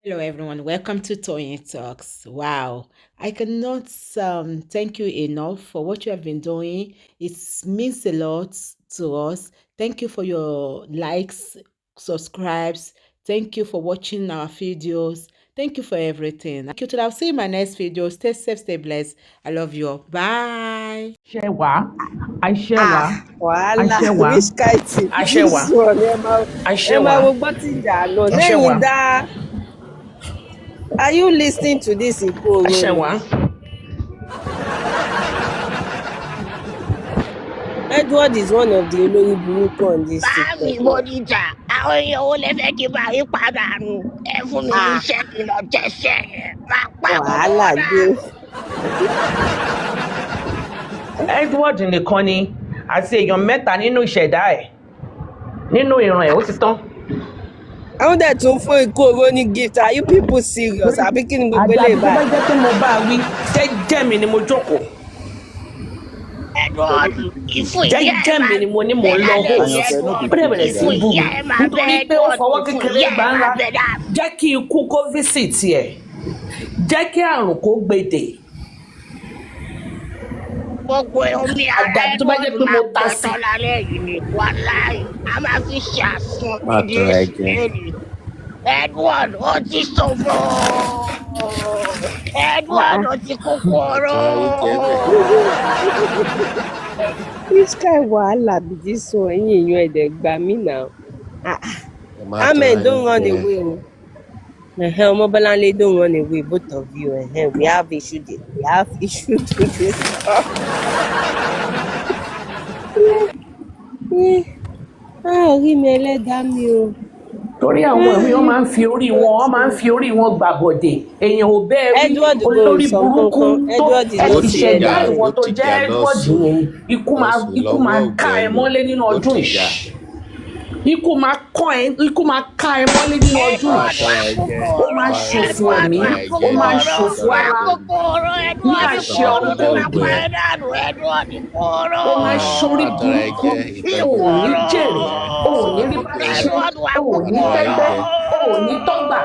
Hello, everyone. Welcome to Toyeen Talks. Wow, I cannot thank you enough for what you have been doing. It means a lot to us. Thank you for your likes, subscribes. Thank you for watching our videos. Thank you for everything. Thank you. Till I'll see you in my next video. Stay safe, stay blessed. I love you all. Bye. Shewa, Ah, Aishewa, wàhálà Aishewa, which kind thing be Aishewa, this one? Ẹ máa wo Aishewa, gbọ́ tí ìjà lọ. Lẹ́yìn Aishewa, dá, are you listening to this ìkóró ni? Aishewa. Edward is one of the olórí burúkú on this Báàmì TikTok. Bódìjà, àwọn èèyàn ò lè fẹ́ kí n bá yín pàdánù. Ẹ fún mi ní Ah, iṣẹ́ kí n lọ jẹ́ṣẹ́ yẹn. Máa pa gbogbo wàhálà wọn dé. dànù. Edward nìkan ni àti èèyàn mẹ́ta nínú ìṣẹ̀dá ẹ̀ nínú ìran ẹ̀ ó ti tán. Àwọn dẹ̀ tún fún ìkóró ní gift. Are you people serious? Àbí kí ni gbogbo Àdá eléyìí tó bá báyìí? jẹ́ pé mo bá a wí jẹ́jẹ́ mi ni mo jókòó Edward, ìfún ìyá ẹ̀ jẹ́jẹ́ mi máa ni mo ní mò ń lọ bẹ́ hó lálẹ́ yìí, ó Edward. dẹ̀ bẹ̀rẹ̀ sí Ìfún í bú mi ìyá ẹ̀ máa bẹ́ nítorí pé ó Edward. fọwọ́ Ìfún kékeré ìyá gbà ẹ̀ ńlá máa bẹ́ dànù. jẹ́ kí ikú kó físìtì ẹ̀ jẹ́ kí àrùn kó gbèdè Gbogbo omi ara àdàbí tó bá jẹ́ Edward pé mo máa ta gbọ́ sí tán lálẹ́ yìí ni. Wàláì, a máa fi ṣe àsun Má ìdí tọrọ ẹ èṣù jẹ. lónìí. Edward, ó ti ṣòfò. Edward, ó ti kòkòrò. Àtọrọ ayé jẹ bẹ. Which kind wàhálà be this one? Ẹ̀yin èèyàn ẹ̀dẹ̀ gbà mí now. Ah, Ẹ má tọrọ Amen, ayé don't run jẹ. away o. Omobolanle, don't run away, both of you. We have issue to discuss. Orí mi ẹlẹ́dàá mi o. torí àwọn ìwé wọn máa ń fi orí wọn gbàbọdè èèyàn ò bẹ́ẹ̀ rí Edward go olórí sọ burúkú kankan. tó Edward is Ó not ti ìṣẹ̀dá jà, serious. ìwọ ó tó ti jẹ́ jà Edward lọ́sùn. yẹn ikú máa Lọ́sùn lọ́wọ́ ká ẹ ọ̀gbẹ́ni. mọ́lé nínú Ó ọdún ti yìí jà. ikú máa ká ẹ mọ́lé nínú ọdún Má yìí tọrọ ẹ jẹ. ó máa ṣòfò Má ẹ̀mí tọrọ ẹ ó jẹ. máa Má ṣòfò tọrọ ẹ ara jẹ. ní Má àṣẹ tọrọ ọ̀run ọmọdé tó gbogbo ẹ. ó máa ṣorí Má tọrọ ẹ burúkú jẹ. ó Ìtọ́jú ò ní jèrè ó ò ní rí gbogbo bá ẹ. ṣe ó ò ní Má tọrọ ẹ tẹ́gbẹ́ jẹ. ó ò ní tọ́gbà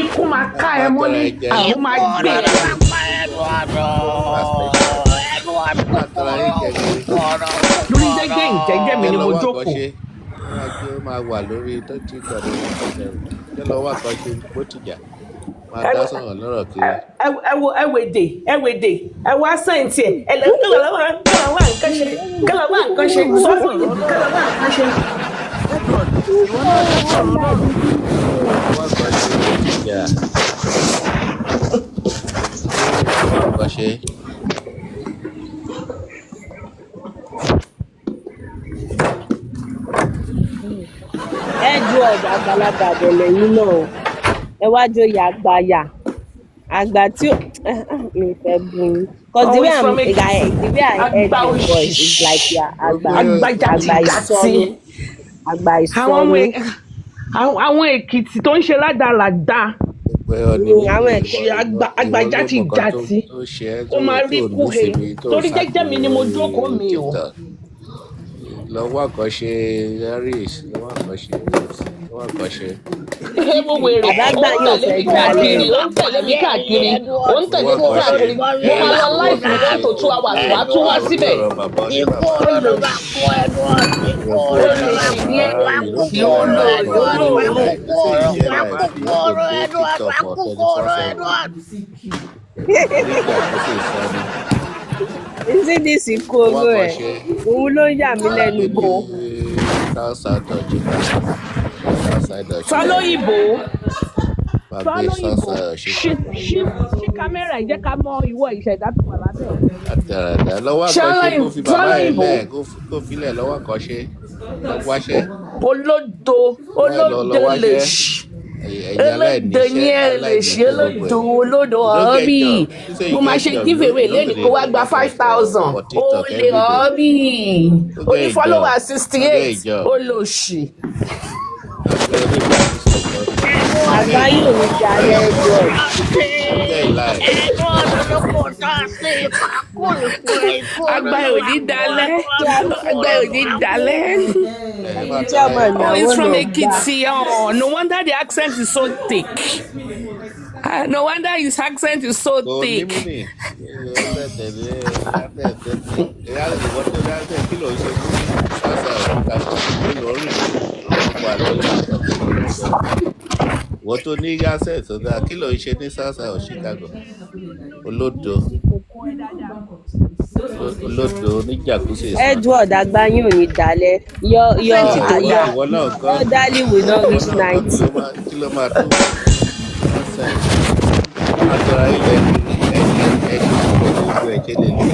ikú máa ká ẹ Má tọrọ mọ́lé ẹ jẹ. àrùn máa gbé Má ẹ tọrọ ẹ má tọrọ ayé jẹ jẹ. lórí jẹ́jẹ́ ìjẹ́jẹ́ mi Jẹ́ ni lọ mo wá nǹkan jókòó ṣe. Ó máa wà lórí tó ti gbà lórí ìtọ́jú. Jẹ́ lọ wá nǹkan ṣe bó ti jà. Máa dá sọ̀rọ̀ lọ́rọ̀ kiri. ẹwèdè ẹ wá sẹ́ǹtì ẹ lọ kí lọ wá nǹkan ṣe sọ́fún kí lọ wá nǹkan ṣe. Wá nǹkan ṣe bó ti jà. Wá nǹkan ṣe. Edward àgbàlagbà àbẹ̀lẹ̀ yìí náà. Ẹ wá joyè àgbàyà. Àgbà tí ó mi fẹ́ bú yín. Cause the way Always from I heard àgbà your voice is like you are àgbà àgbàjàtìjàtì àgbà àwọn ìsọnù. àwọn èkìtì tó ń ṣe ládàládà Àwọn àgbàjàtìjàtì ó máa rí kúhe torí jẹ́jẹ́ mi ni mo jókòó mi o. Lọ́wọ́ nǹkan ṣe Harris. Lọ́wọ́ nǹkan ṣe Harris. Lọ́wọ́ nǹkan ṣe. Ewu wèrè Àbágbà ó ń yóò tẹ̀lé fẹ́ mi gbà káàkiri lẹ́nu. ó ń tẹ̀lé mi káàkiri ó ń tẹ̀lé mi káàkiri mo máa lọ láìpẹ́ ní 1 to 2 hours wá tún wá síbẹ̀. Ọ̀rọ̀ bàbá ní bàbá. Ìkóró ló máa kó Edward. Ìkóró ló máa kó Edward. Kòkòrò Edward. Kòkòrò Edward. Kòkòrò Edward. Is it this ìkóró ẹ̀? Òun ló ń yà mí lẹ́nu bò. Fọlọ́yìnbó Fọlọ́yìnbó ṣí kámẹ́rà ẹ̀ jẹ́ ká mọ ìwọ ìṣẹ̀dá tó wà lábẹ́. àtẹ̀rẹ̀dẹ̀ lọ́wọ́ àkọ́ṣe kó fi bàbá ẹ̀ lẹ̀ kó filẹ̀ lọ́wọ́ àkọ́ṣe lọ́wọ́ṣẹ́ olódo lè ṣí olódo ní ẹ lè ṣí olódo ọ̀ọ́bì mo máa ṣe giveaway lẹ́nu kó wá gba 5,000 ó lè ọ̀ọ́bì onífọ́lọ́wà 68 ó lò ṣì. Àgbáyé òun ti alẹ́ ẹjọ́ ẹ̀. Àgbà ò ní dalẹ̀ àgbà ò ní dalẹ̀. máa tọra chairman yín jẹ. náà He's wọ́n from lọ gbà. Ekiti. Oh, no wonder the accent is so thick. No wonder his accent is so Kò ní thick. mí nì. Ìwọ tó ní accent kí ló ń ṣe ní Southside Chicago? Ibo ló ń rìn sí? Ọkọ̀ àlọ́ ló máa sọ pé ibo ló ń lọ. Ìwọ tó ní accent tó dáa kí ló ń ṣe ní Southside Chicago? Olódo olódo oníjàkúsì sàn. Edward Agbayin ò ní dalẹ̀. Accent tó yà. Ìwọ náà kọ́ Your darling will not reach kí 90. ló máa tó nonsense. Máa tọra yín jẹ ẹni gbogbo ẹ̀jẹ̀ lè lù ń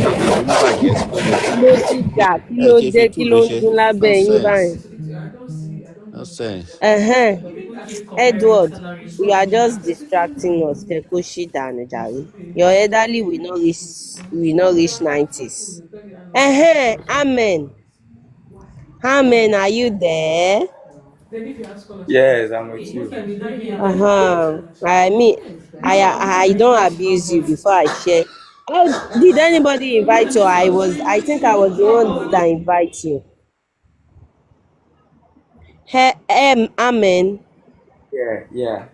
bàjẹ́ sí gbogbo Kí ló dìjà? Kí ló ṣe dé? fi Kí túlù ló ń ṣe dún lábẹ́ yín báyìí? nonsense. Edward, you are just distracting us. Kẹ́ kó ṣì dànù jàre. Your elderly will not reach 90s. Amen. Amen, are you there? Yes, I'm with you. I mean, I don't abuse you before I share. Oh, did anybody invite you? I think I was the one that invite you. Amen. Yeah.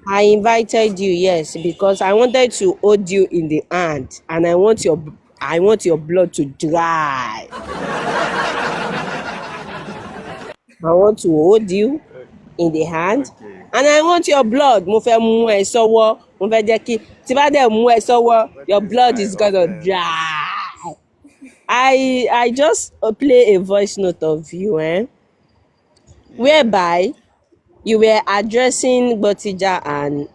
I invited you, yes, because I wanted to hold you in the hand, and I want your blood to dry. I want to hold you in the hand, Okay. and I want your blood. Mo fẹ́ mú ẹ sọ́wọ́, mo fẹ́ jẹ́ kí tí bá dẹ̀ mú ẹ sọ́wọ́, your blood is gonna dry. I just play a voice note of you, whereby you were addressing Gbotija and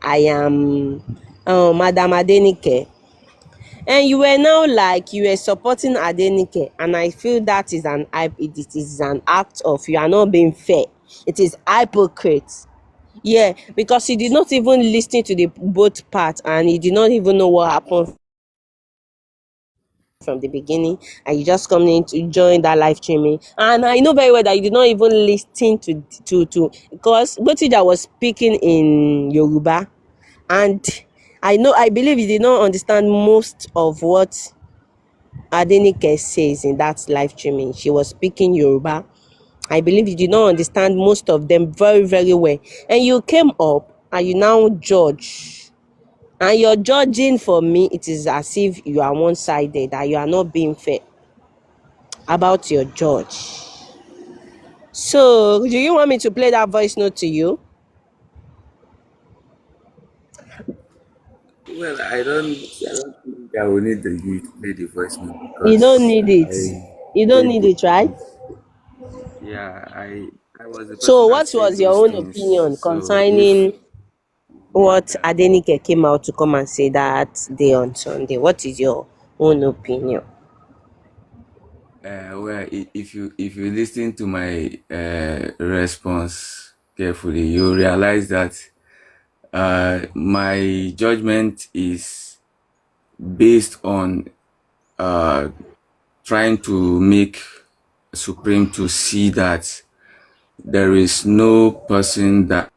I am Madam Adenike. And you were now like you were supporting Adenike, and I feel that is it is an act of you are not being fair. It is hypocrite. Yeah, because he did not even listen to the both parts, and he did not even know what happened from the beginning, and you just come in to join that live streaming. And I know very well that you did not even listen to because Gbotija was speaking in Yoruba, and I believe you did not understand most of what Adenike says in that live streaming. She was speaking Yoruba. I believe you did not understand most of them very, very well. And you came up and you now judge. And you're judging for me, it is as if you are one-sided, that you are not being fair about your judge. So, do you want me to play that voice note to you? Well, I don't think I will need you to play the voice note You don't because need it. You don't said need the it, right? yeah, I was the So, person that what said was your those own things. opinion So if concerning what Adenike came out to come and say that day on Sunday? What is your own opinion? if you listen to my response carefully, you realize that my judgment is based on trying to make Supreme to see that there is no person that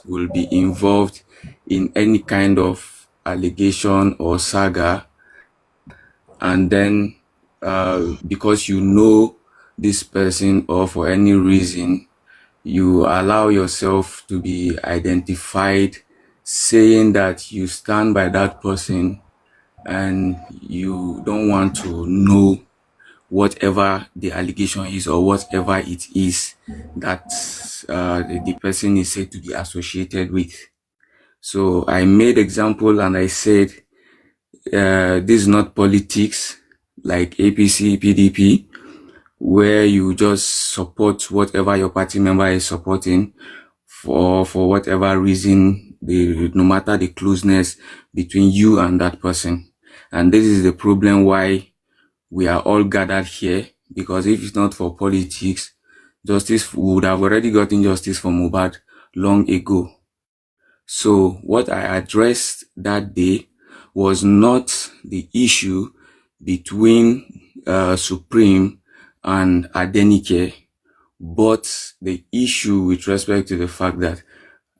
will be involved in any kind of allegation or saga, and then because you know this person or for any reason you allow yourself to be identified saying that you stand by that person and you don't want to know whatever the allegation is or whatever it is that the person is said to be associated with. So I made example and I said, this is not politics like APC, PDP, where you just support whatever your party member is supporting for whatever reason, no matter the closeness between you and that person. And this is the problem why we are all gathered here, because if it's not for politics, justice would have already gotten justice for Mohbad long ago. So what I addressed that day was not the issue between Supreme and Adenike, but the issue with respect to the fact that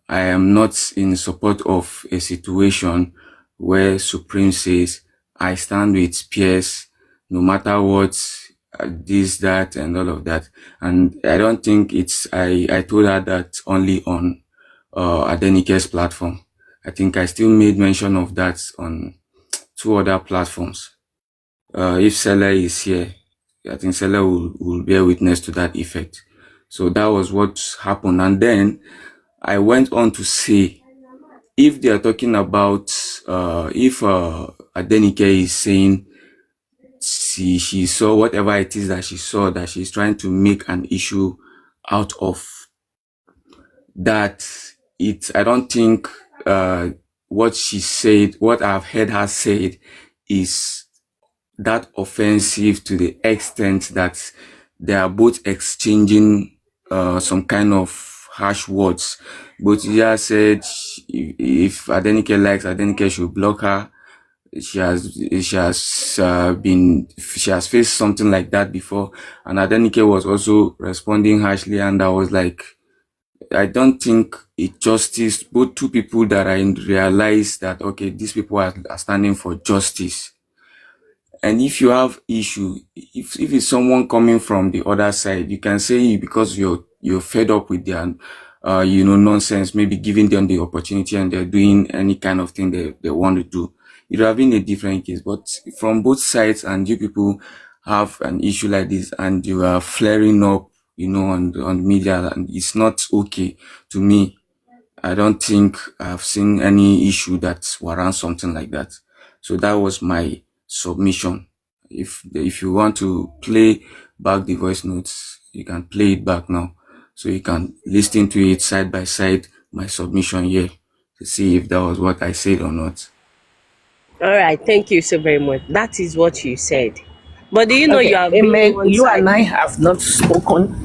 I am not in support of a situation where Supreme says, I stand with peers no matter what this, that, and all of that. And I don't think I told her that only on Adenike's platform. I think I still made mention of that on two other platforms. If Seller is here, I think Seller will bear witness to that effect. So that was what happened. And then I went on to say, if they are talking about, if Adenike is saying she saw whatever it is that she saw, that she's trying to make an issue out of, that I don't think what she said, what I've heard her said, is that offensive to the extent that they are both exchanging some kind of harsh words. But Ija said if Adenike likes, Adenike should block her. She has faced something like that before, and Adenike was also responding harshly, and I was like, I don't think it justice. Both two people that I realize that okay, these people are standing for justice. And if you have issue, if it's someone coming from the other side, you can say because you're fed up with their nonsense, maybe giving them the opportunity and they're doing any kind of thing they want to do. It would have been a different case. But from both sides, and you people have an issue like this and you are flaring up, on media, and it's not okay to me. I don't think I've seen any issue that warrants something like that. So that was my submission. If you want to play back the voice notes, you can play it back now. So you can listen to it side by side, my submission here, to see if that was what I said or not. All right, thank you so very much. That is what you said. But do you know you Okay, are being Amen. one You and I sided? have not spoken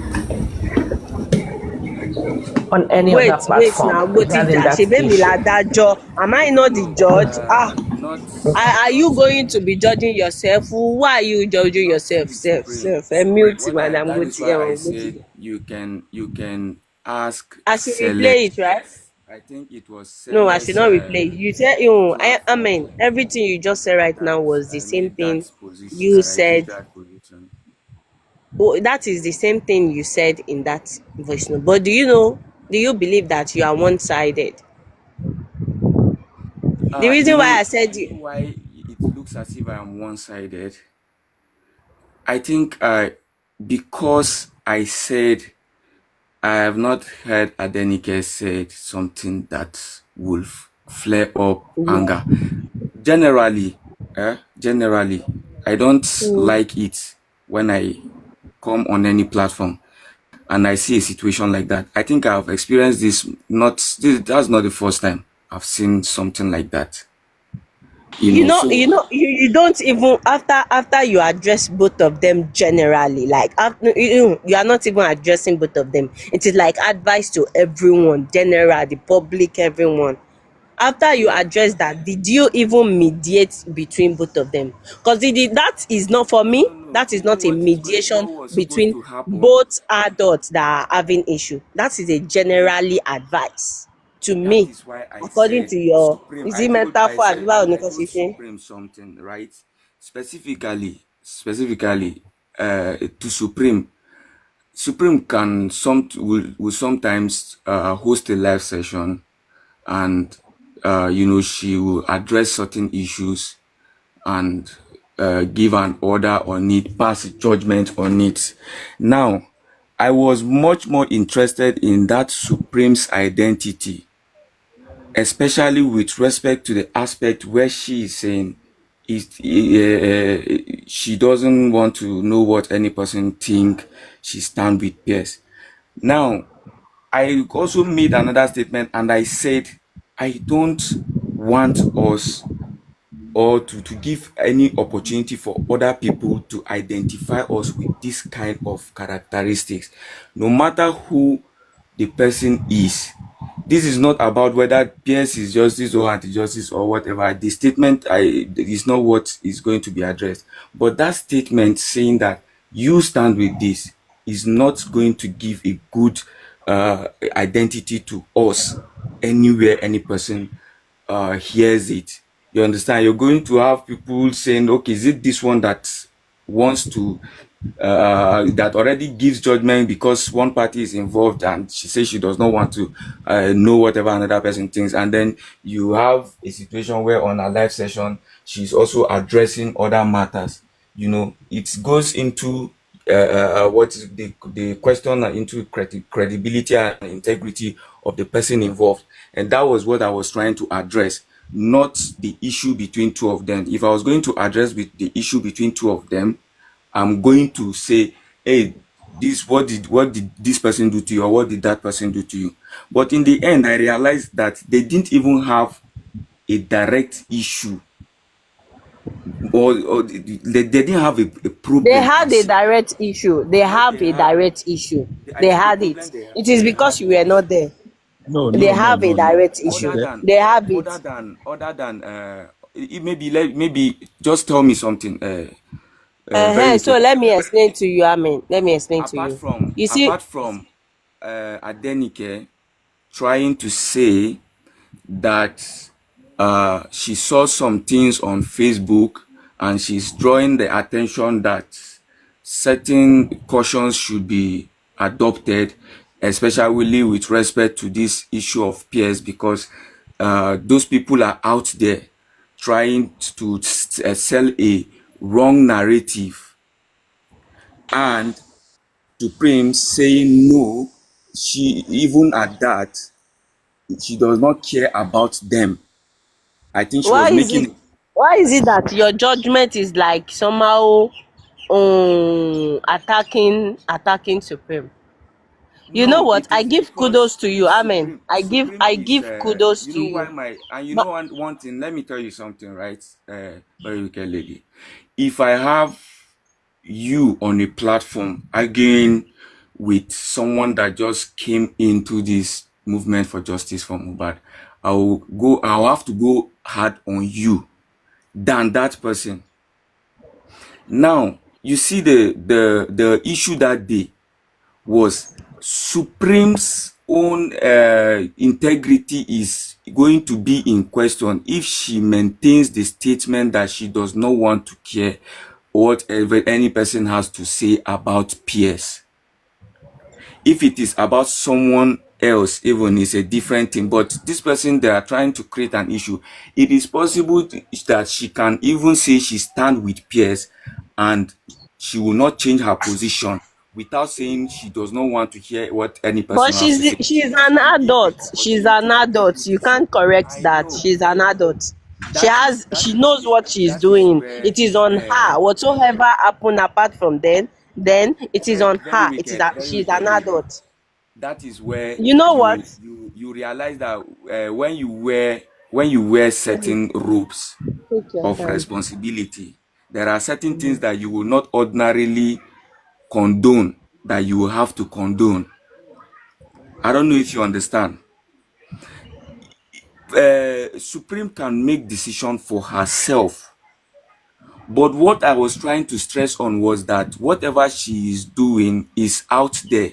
on any other Wait platform now, regarding Botija, that ṣebí mi issue. ládájọ́? Am I not the judge? Not Are not you going to be judging yourself? Why are you judging not yourself? the Supreme. Mute, What I Madam That is why I said Botija. you can ask I should Select. replay it, right? I think it was No, I should Select not replay it. You said, I platform mean, everything you just said right that now was the I same made that thing position, you that I took said. that position. Oh, that is the same thing you said in that voice note. But do you believe that you are one-sided? The reason why I The said reason you, why it looks as if I am one-sided, I think because I said I have not heard Adenike said something that will flare up anger. Generally, I don't like it when I come on any platform and I see a situation like that. I think I've experienced this. That's not the first time I've seen something like that. So you don't even after you address both of them generally, like after, you are not even addressing both of them. It is like advice to everyone, general, the public, everyone. After you yeah, address that, did you even mediate between both of them? Because that is not, for no, me, no, no. that is not a mediation What was supposed between to happen? both adults that are having issue. That is a generally advice to That me, is why I according said to your, Supreme. is it metaphor àbí báwo ni I kò told ṣe ṣe? Supreme something, right? Specifically, to Supreme. Supreme will sometimes host a live session, and she will address certain issues and give an order on it, pass a judgment on it. Now, I was much more interested in that Supreme's identity, especially with respect to the aspect where she is saying she doesn't want to know what any person think she stand with Pierce. Now, I also made another statement and I said, I don't want us or to give any opportunity for other people to identify us with this kind of characteristics, no matter who the person is. This is not about whether Pierce is justice or anti-justice or whatever. The statement is not what is going to be addressed. But that statement saying that you stand with this is not going to give a good identity to us anywhere any person hears it. You understand? You're going to have people saying, okay, is it this one that wants to that already gives judgment because one party is involved and she says she does not want to know whatever another person thinks. And then you have a situation where on a live session, she's also addressing other matters. It goes into what is the question into credibility and integrity of the person involved. And that was what I was trying to address, not the issue between two of them. If I was going to address the issue between two of them, I'm going to say, hey, what did this person do to you, or what did that person do to you? But in the end, I realized that they didn't even have a direct issue, or they didn't have a They problem had a as direct issue. They what have they a had. direct issue. I They think the had problem it. It is they because had you were not there. No, They no, no, have a no, no. direct issue. other Okay. than They have other it. than other than maybe just tell me something, very So wicked. let me explain to you, Amen. Let me explain to apart you. from You see, apart from Adenike trying to say that she saw some things on Facebook and she's drawing the attention that certain cautions should be adopted, especially with respect to this issue of peers, because those people are out there trying to sell a wrong narrative, and Supreme saying no, she even at that, she does not care about them. I think she why was is it making. why is it that your judgment is like somehow attacking Supreme? You know No, what? it I is give kudos because to you, Amen. Supreme I is, give kudos you to know why you. my, and you But know one thing, let me tell you something, right? Very wicked lady. If I have you on a platform arguing with someone that just came into this movement for justice for Mohbad, I'll have to go hard on you than that person. Now, you see the issue that day was Supreme's own integrity is going to be in question if she maintains the statement that she does not want to care whatever any person has to say about peers. If it is about someone else, even is a different thing. But this person, they are trying to create an issue. It is possible that she can even say she stand with peers and she will not change her position without saying she does not want to hear what any person has to say. she's an She give the adult. She's an opportunity for people adult. to You say, can't correct I that. know. She's an adult. That is She knows what she's that is doing. where It is on her. Whatsoever happened apart from then it is on very her. It is wicked, that very she's an wicked lady. adult. That is where You know what? you realize that when you wear certain robes Take your of time. responsibility, there are certain things that you will not ordinarily condone, that you will have to condone. I don't know if you understand. Supreme can make decision for herself, but what I was trying to stress on was that whatever she is doing is out there.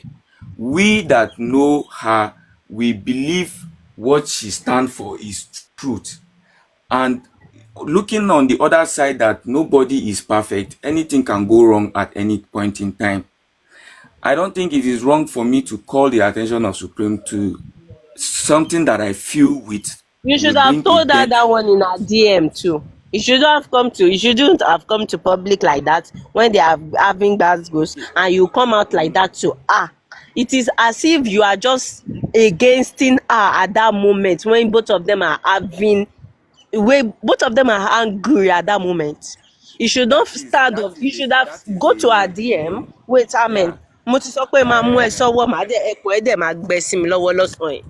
We that know her, we believe what she stands for is truth. And looking on the other side, that nobody is perfect, anything can go wrong at any point in time. I don't think it is wrong for me to call the attention of Supreme to something that I feel with You will should have bring a told her death. that one in her DM too. You shouldn't have come to public like that when they are having bad goals and you come out like that to her. It is as if you are just against her at that moment when both of them are angry at that moment. You should not That is stand up. that You is should a have that is go to her a DM. Wait, Amen. yeah. Mo ti sọ pé máa mú ẹ uh, sọ́wọ́ màá dẹ̀ ẹ̀pọ̀ ẹ̀ dẹ̀ máa gbẹ sí mi lọ́wọ́ lọ́sàn-án yìí.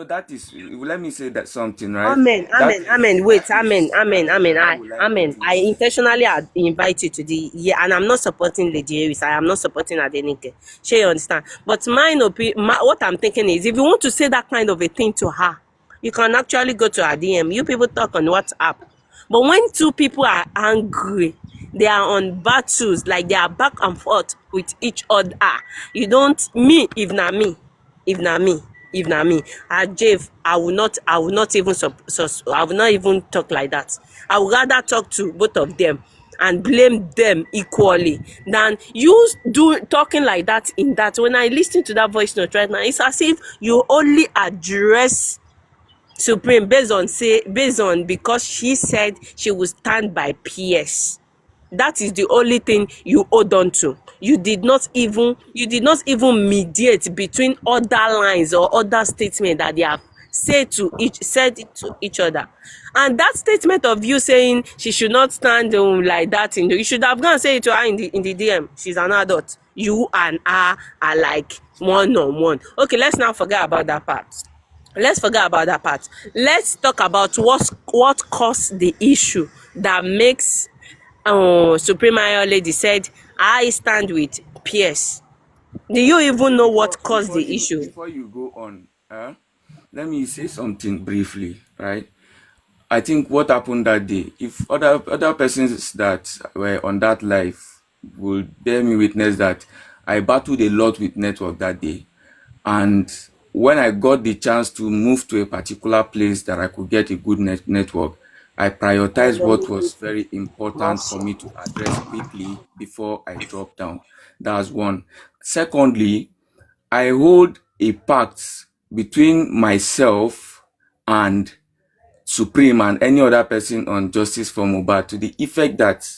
that is, let me say that something, right? Amen, That amen, is amen. that Wait, amen, is amen, amen. how will I put Amen. it? I intentionally invite you to the and I'm not supporting Lady Harris. I am not supporting Adenike. Sure, you understand? But what I'm thinking is, if you want to say that kind of a thing to her, you can actually go to her DM. You people talk on WhatsApp. But when two people are angry, they are on battles, like they are back and forth with each other. You don't me if na me. If na me, if na me, Jeff, I will not even talk like that. I would rather talk to both of them and blame them equally than you talking like that. In that, when I listen to that voice note right now, it's as if you only address Supreme based on because she said she would stand by PS. That is the only thing you hold on to. You did not even mediate between other lines or other statements that they have said it to each other. And that statement of you saying she should not stand like that, you should have gone and say it to her in the DM. She's an adult. You and her are like one on one. Okay, let's now forget about that part. Let's talk about what caused the issue that makes Supreme Ayole decide I stand with PS. Do you even know what caused the issue? Before you go on, let me say something briefly, right? I think what happened that day, if other persons that were on that live will bear me witness that I battled a lot with network that day. And when I got the chance to move to a particular place that I could get a good network, I prioritized what was very important for me to address quickly before I drop down. That's one. Secondly, I hold a pact between myself and Supreme and any other person on Justice for Mohbad to the effect that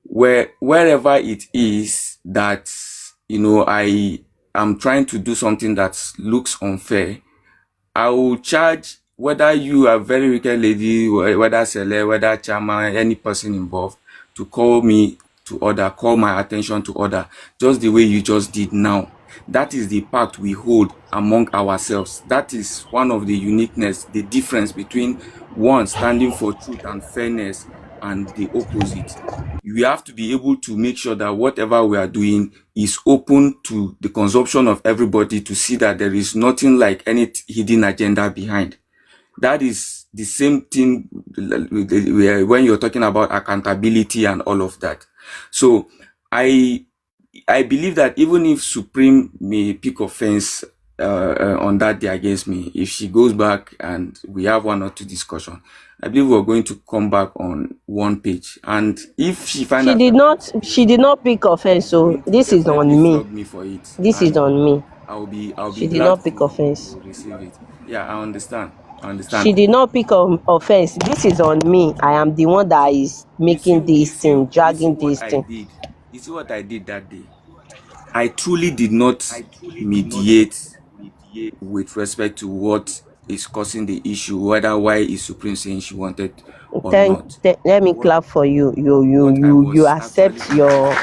wherever it is that I am trying to do something that looks unfair, I will charge whether you are very wicked lady, whether Sele, whether Chama, any person involved, to call me to order, call my attention to order, just the way you just did now. That is the pact we hold among ourselves. That is one of the uniqueness, the difference between one standing for truth and fairness and the opposite. We have to be able to make sure that whatever we are doing is open to the consumption of everybody to see that there is nothing like any hidden agenda behind. That is the same thing when you're talking about accountability and all of that. So I believe that even if Supreme may pick offense on that day against me, if she goes back and we have one or two discussion, I believe we're going to come back on one page. And if she finds She did not pick offense, so this is on me. flog me for it, This is on me. I'll be She did glad not pick offense. to receive it. Yeah, I understand. She did not pick offense. This is on me. I am the one that is making this thing, dragging this thing. You see what I did that day? I truly did not mediate with respect to what is causing the issue, whether why is Supreme saying she wanted or not. Let me clap for you. You accept your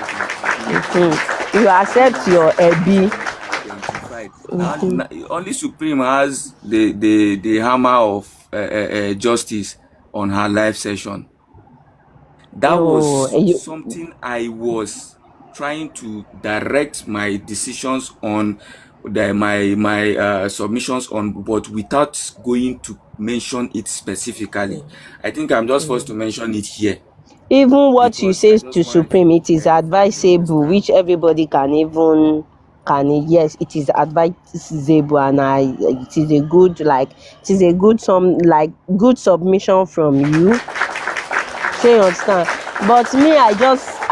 you accept your Ebi. Only Supreme has the hammer of justice on her live session. That was something I was trying to direct my decisions on, my submissions on, but without going to mention it specifically. I think I'm just forced to mention it here. Even what you say to Supreme, it is advisable, which everybody yes, it is advisable, and it is a good submission from you. So you understand? But me, I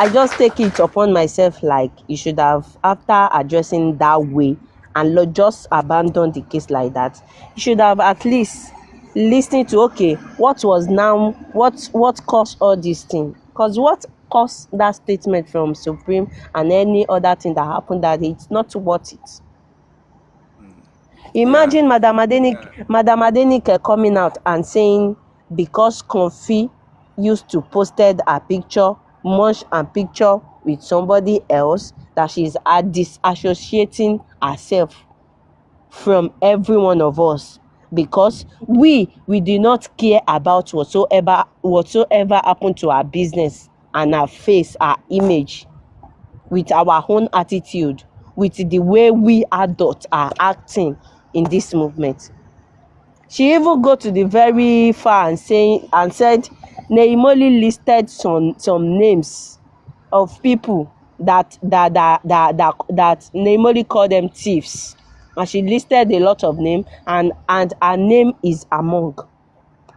just take it upon myself, like you should have, after addressing that way and just abandon the case like that, you should have at least listened to, okay, what caused all these things? Because what caused that statement from Supreme and any other thing that happened that it's not worth it. Imagine Madam Adenike coming out and saying because Comfy used to posted a picture, munch and picture with somebody else, that she's disassociating herself from every one of us, because we do not care about whatsoever happened to our business and our face, our image, with our own attitude, with the way we adults are acting in this movement. She even go to the very far and said Neimoli listed some names of people that Neimoli called them thieves, and she listed a lot of names, and her name is among,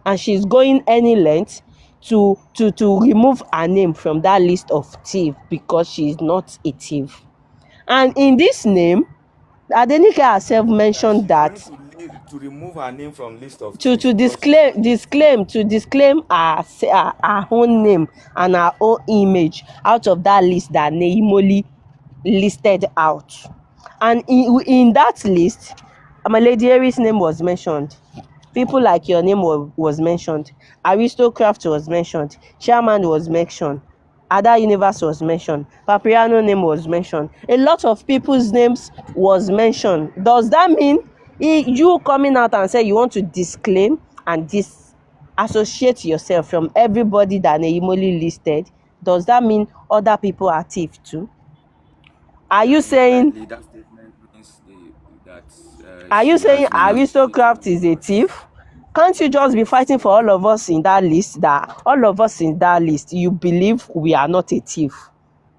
and she's going any length to remove her name from that list of thief because she is not a thief. And in this name, Adenike herself mentioned that to remove her name from list of to thieves because disclaim her own name and her own image out of that list that Neimoli listed out. And in that list, my Lady Aries' name was mentioned. People like your name was mentioned. Aristocraft was mentioned. Chairman was mentioned. Ada Universe was mentioned. Papriano name was mentioned. A lot of people's names was mentioned. Does that mean you coming out and say you want to disclaim and disassociate yourself from everybody that Neimoli listed? Does that mean other people are thieves too? Are you saying that statement means that are you she saying has been Aristocraft associated is with a us? thief? Can't you just be fighting for all of us in that list, that all of us in that list you believe we are not a thief?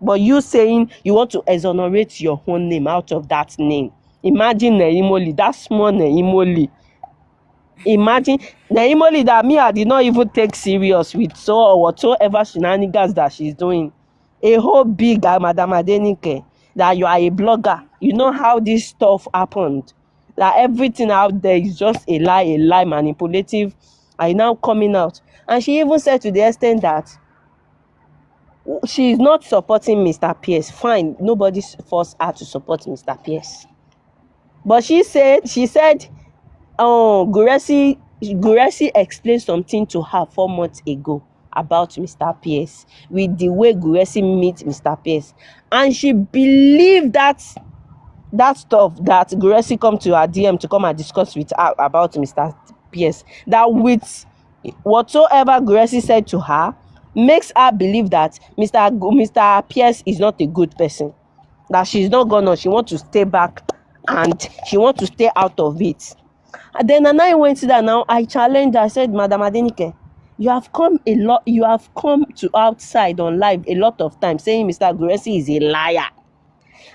But you saying you want to exonerate your own name out of that name. Imagine Neimoli, that small Neimoli. Imagine Neimoli that me I did not even take serious with so or whatsoever shenanigans that she's doing. A whole big Madam Adenike, that you are a blogger. You know how this stuff happened. That everything out there is just a lie, manipulative. Are now coming out. And she even said to the extent that she is not supporting Mr. Pierce. Fine, nobody forced her to support Mr. Pierce. But she said Guresi explained something to her 4 months ago about Mr. Pierce, with the way Guresi meets Mr. Pierce, and she believed that stuff that Guresi come to her DM to come and discuss with her about Mr. Pierce, that with whatsoever Guresi said to her makes her believe that Mr. Pierce is not a good person, that she's not gonna, she want to stay back and she want to stay out of it. And then I went to that. Now I challenged her. I said, Madam Adenike, you have come to outside on live a lot of times saying Mr. Guresi is a liar.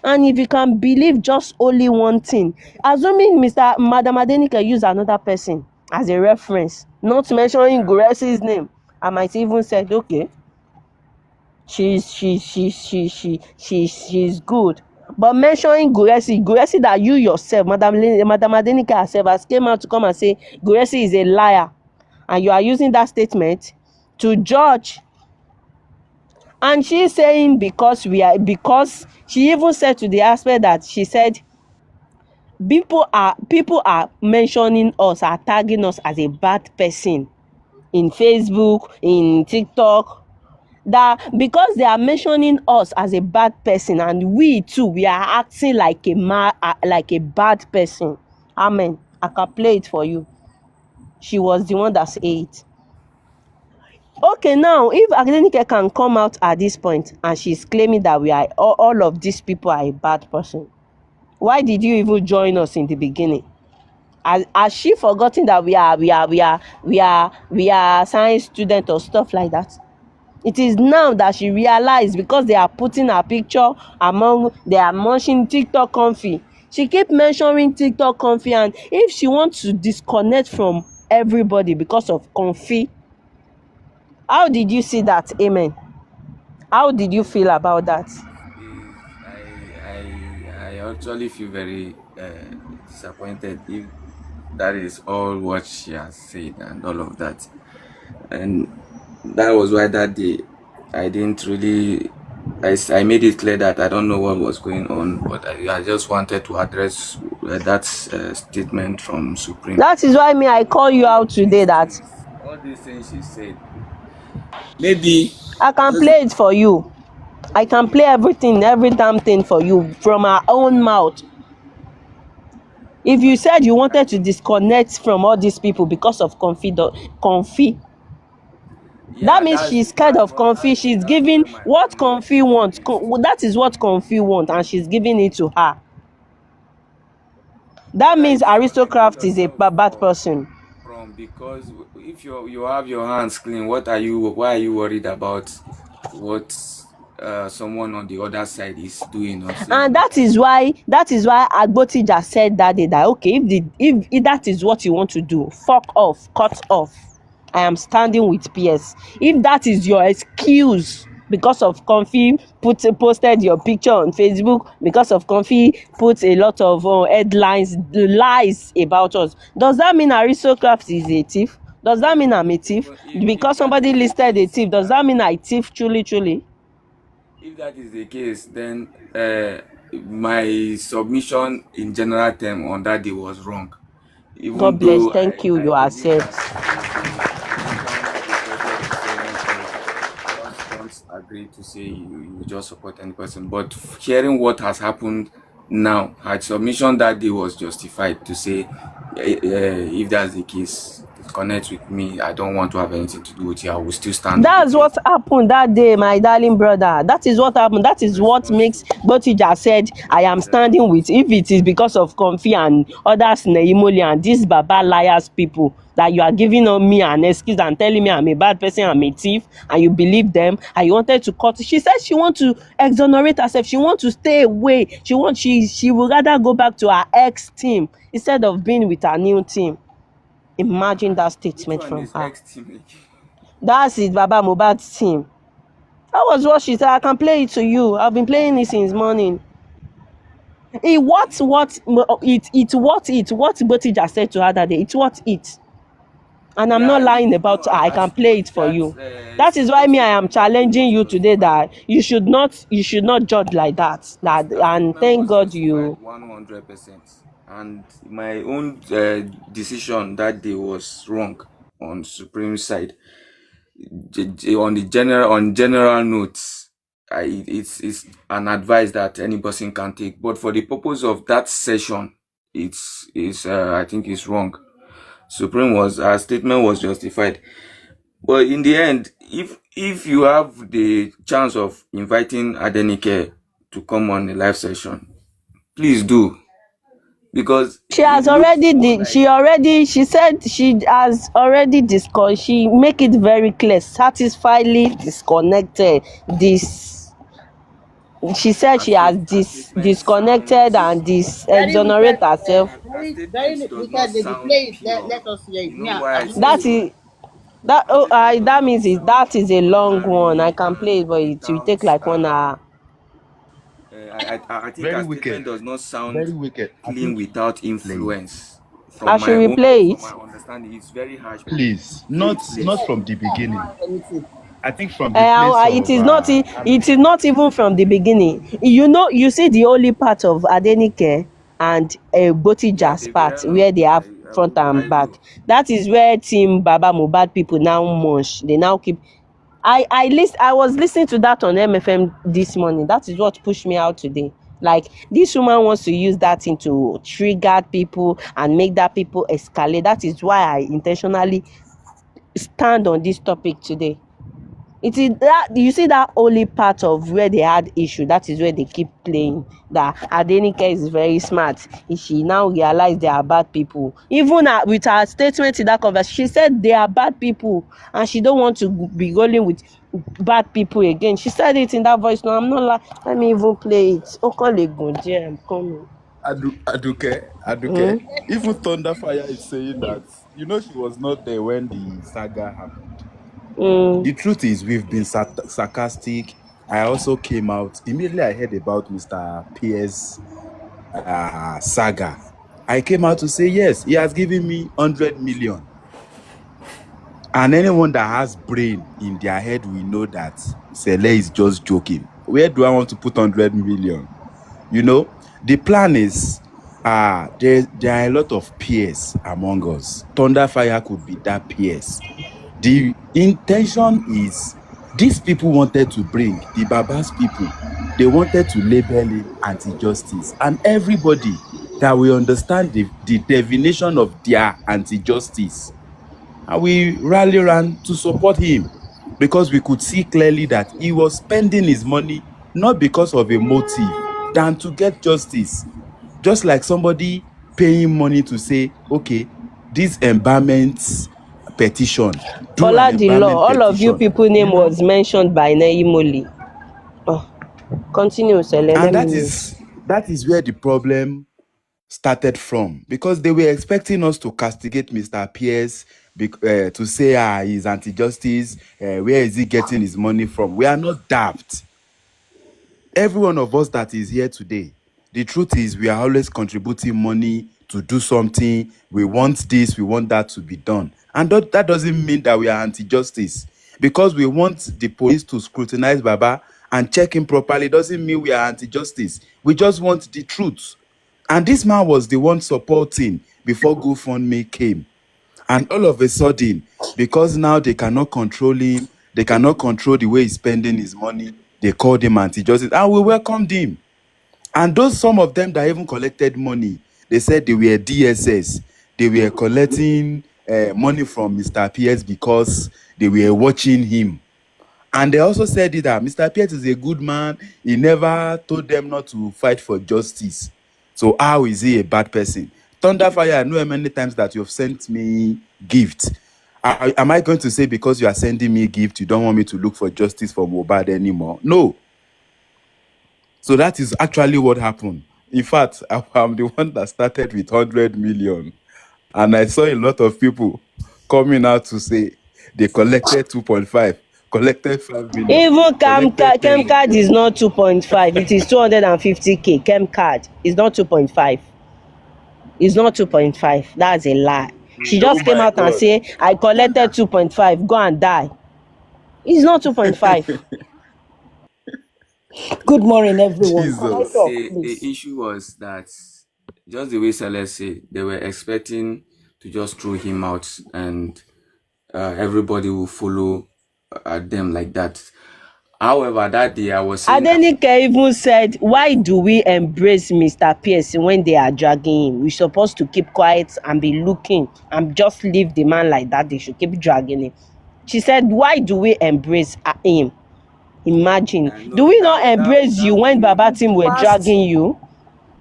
And if you can believe just only one thing, assuming Madam Adenike use another person as a reference, not mentioning Guresi's name, I might even said, okay, she's good. But mentioning Guresi that you yourself, Madam Adenike herself, has came out to come and say Guresi is a liar, and you are using that statement to judge. And she's saying because she even said to the aspect that she said people are mentioning us, are tagging us as a bad person in Facebook, in TikTok, that because they are mentioning us as a bad person and we too we are acting like a bad person. Amen. I can play it for you. She was the one that said it. Okay, now if Adenike can come out at this point and she's claiming that we are all of these people are a bad person, why did you even join us in the beginning? Has she forgotten that we are science students or stuff like that? It is now that she realized, because they are putting her picture they are mentioning TikTok Comfy. She keep mentioning TikTok Comfy, and if she wants to disconnect from everybody because of Comfy, how did you see that? Amen. How did you feel about that? I actually feel very disappointed if that is all what she has said and all of that. And that was why that day I didn't really. I made it clear that I don't know what was going on, but I just wanted to address that statement from Supreme. That is why I call you out today. All these things she said, maybe I can play it for you. I can play every damn thing for you from our own mouth. If you said you wanted to disconnect from all these people because of Comfy, that means she's scared of Comfy. She's giving what Comfy wants. That is what Comfy wants, and she's giving it to her. That means Aristocraft is a bad person. Because if you have your hands clean, why are you worried about what someone on the other side is doing or saying? And that is why Agbotija said that day that okay, if that is what you want to do, fuck off, cut off. I am standing with PS. If that is your excuse because of Comfy posted your picture on Facebook, because of Comfy put a lot of headlines, lies about us, does that mean Aristocrat is a thief? Does that mean I'm a thief? But Because if that somebody is the listed a case, thief, does that mean I thief truly, truly? if that is the case, then my submission in general term on that day was wrong. Even God bless. though Thank you. I You believe accept. that the vision reflected the same. Don't agree to say you just support any person, but hearing what has happened now, her submission that day was justified to say, if that's the case, connect with me. I don't want to have anything to do with you. I will still stand with the That's what case. happened that day, my darling brother. That is what happened. That is what makes Respectfully, Botija said, I am standing with. If it is because of Comfy and others, Neimoli and these Baba liars people, that you are giving on me an excuse and telling me I'm a bad person, I'm a thief, and you believe them, and you wanted to cut. She said she want to exonerate herself. She want to stay away. She would rather go back to her ex team instead of being with her new team. Imagine that which statement one from is her. ex team? That's it, Baba Mohbad's team. That was what she said. I can play it to you. I've been playing it since morning. What Botija said to her that day. It's what it. And I'm Yeah, not lying about no, her. I can play it for that you. That is why me I am statement that day challenging was you today justified. that you should not judge like that. That And statement thank was God justified you 100%. And my own decision that day was wrong on Supreme side. On general notes, it's an advice that any person can take. But for the purpose of that session, it's I think it's wrong. Supreme was her statement was justified. But in the end, if you have the chance of inviting Adenike to come on a live session, please do, because she it has looks already more like she said she has already discussed, she make it very clear, satisfyingly disconnected this. She said she has her statement disconnected sounds and Very exonerate wicked, herself. her very statement does not wicked lady. sound Play it. pure. Let us hear it. You Me, know why I I'm say That listening. so? is that Her statement does that not means sound that is a long one. I watery can play it, and but it will without take like 1 hour. I think Very her statement wicked. does not sound Very wicked. I clean think you without should play it. influence. I should replay From it. my understanding, it's very harsh. Please. Play Not it, not please. from the beginning. Anything. I think from the place It of is not. It is not even from the beginning. You see the only part of Adenike and Yeah, Botija's they've been part where they have I front won't and lie back. you. That is where Team Baba Mohbad people now munch. They now keep. I was listening to that on MFM this morning. That is what pushed me out today. Like this woman wants to use that thing to trigger people and make that people escalate. That is why I intentionally stand on this topic today. It is that you see that only part of where they had issue. That is where they keep playing. That Adenike is very smart. She now realize they are bad people. Even with her statement in that conversation, she said they are bad people, and she don't want to be rolling with bad people again. She said it in that voice. No, I'm not like. Let me even play it. Okolegunje, I'm coming. Aduke. Mm? Even Thunderfire is saying that, she was not there when the saga happened. Mm. The truth is, we've been sarcastic. I also came out immediately. I heard about Mr. Pierce saga. I came out to say yes, he has given me 100 million. And anyone that has brain in their head will know that Sele is just joking. Where do I want to put 100 million? The plan is there are a lot of peers among us. Thunderfire could be that peers. The intention is these people wanted to bring the Babas people, they wanted to label him anti-justice. And everybody that will understand the definition of their anti-justice, and we rally around to support him because we could see clearly that he was spending his money not because of a motive than to get justice. Just like somebody paying money to say, okay, this embalmment petition, do an Fola the embalmment law. All of you petition, people name was mentioned by Neimoli. Oh, continue, Sele. Let and me that mute. is where the problem started from, because they were expecting us to castigate Mr. Pierce, to say he's anti-justice, where is he getting his money from? We are not daft. Every one of us that is here today, the truth is we are always contributing money to do something. We want this, we want that to be done. And that doesn't mean that we are anti-justice. Because we want the police to scrutinize Baba and check him properly doesn't mean we are anti-justice. We just want the truth. And this man was the one supporting before GoFundMe came. And all of a sudden, because now they cannot control him, they cannot control the way he's spending his money, they called him anti-justice, and we welcomed him. And those, some of them that even collected money, they said they were DSS. They were collecting money from Mr. Pierce because they were watching him. And they also said it that Mr. Pierce is a good man. He never told them not to fight for justice. So how is he a bad person? Thunderfire, I know how many times that you've sent me gifts. Am I going to say because you are sending me a gift, you don't want me to look for justice for Mohbad anymore? No. So that is actually what happened. In fact, I'm the one that started with 100 million. And I saw a lot of people coming out to say they collected 2.5, collected 5 million, Even collected 10 Chem card million. is not 2.5. It is 250k. Chem card is not 2.5. It's not 2.5. That's a lie. She Oh just came my out and God. say, I collected 2.5. Go and die. It's not 2.5. Good morning, everyone. Can I Jesus. talk, The please? issue was that, just the way Celeste said, they were expecting to just throw him out and everybody will follow them like that. However, that day I was saying that Adenike even said, why do we embrace Mr. Pierce when they are dragging him? We're supposed to keep quiet and be looking and just leave the man like that. They should keep dragging him. She said, why do we embrace him? Imagine. Do no, we not embrace you when no, Baba team were Past, dragging you?